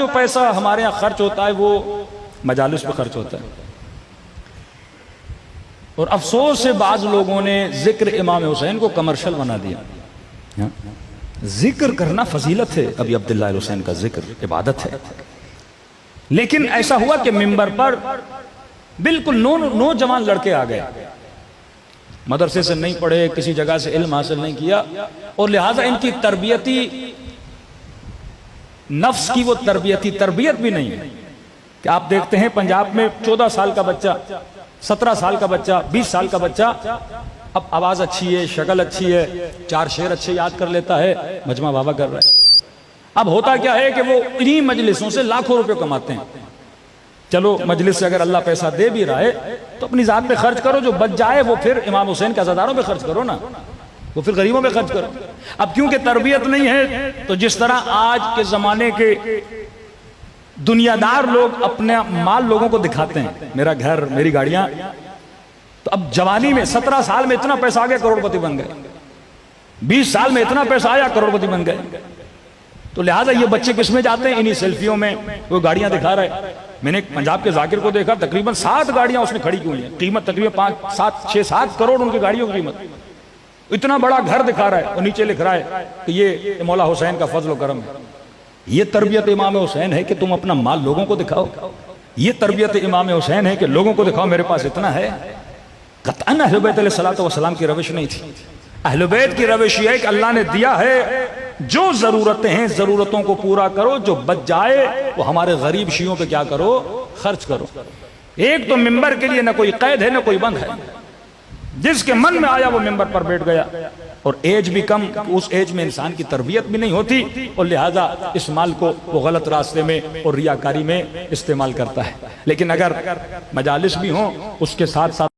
जो पैसा हमारे यहाँ खर्च होता है वो मजालिस पे खर्च होता है। और अफसोस से बाज लोगों ने जिक्र इमाम हुसैन को कमर्शियल बना दिया। जिक्र करना फजीलत है, अभी अब्दुल्लाह हुसैन का जिक्र इबादत है, लेकिन ऐसा हुआ कि मिंबर पर बिल्कुल नौजवान लड़के आ गए, मदरसे से नहीं पढ़े, किसी जगह से इल्म हासिल नहीं किया, और लिहाजा इनकी तरबियती नफ्स की वो तरबियत भी नहीं है कि आप देखते हैं पंजाब में 14 साल का बच्चा, 17 साल का बच्चा, 20 साल का बच्चा, अब आवाज अच्छी है, शक्ल अच्छी है, 4 शेर अच्छे याद कर लेता है, मजमा बाबा कर रहा है। अब होता क्या है कि वो इन्हीं मजलिसों से लाखों रुपए कमाते हैं। चलो मजलिस से अगर अल्लाह पैसा दे भी रहा है तो अपनी जात पे खर्च करो, जो बच जाए वो फिर इमाम हुसैन के अज़ादारों पे खर्च करो ना, वो फिर गरीबों पे खर्च करो। अब क्योंकि तरबियत नहीं है तो जिस तरह आज के जमाने के दुनियादार लोग अपने माल लोगों को दिखाते हैं, मेरा घर, मेरी गाड़ियां, तो अब जवानी में 17 साल में इतना पैसा आ गया, करोड़पति बन गए, 20 साल में इतना पैसा आया, करोड़पति बन गए। तो लिहाजा ये बच्चे किसमें जाते हैं? इन्हीं सेल्फियों में, वो गाड़ियां दिखा रहे। मैंने पंजाब के जाकिर को देखा, तकरीबन 7 गाड़ियां उसने खड़ी की हुई हैं, कीमत तकरीबन 5-6-7 करोड़ उनकी गाड़ियों की कीमत। इतना बड़ा घर दिखा रहा है और नीचे लिख रहा है कि ये मौला हुसैन का फजल करम है। ये तरबियत इमाम हुसैन है कि तुम अपना माल लोगों को दिखाओ? ये तरबियत इमाम हुसैन है कि लोगों को दिखाओ मेरे पास इतना है? कतअन अहले बैत अलैहिस्सलातु वस्सलाम की रविश नहीं थी। अहले बैत की रविश ये है कि अल्लाह ने दिया है, जो जरूरतें हैं जरूरतों को पूरा करो, जो बच जाए वो हमारे गरीब शियों पे क्या करो? खर्च करो। एक तो मिंबर के लिए ना कोई कैद है ना कोई बंद है, जिसके मन में आया वो मिंबर पर बैठ गया। और एज भी कम, उस एज में इंसान की तरबियत भी नहीं होती और लिहाजा इस माल को वो गलत रास्ते में और रियाकारी में इस्तेमाल करता है। लेकिन अगर मजालिस भी हों उसके साथ साथ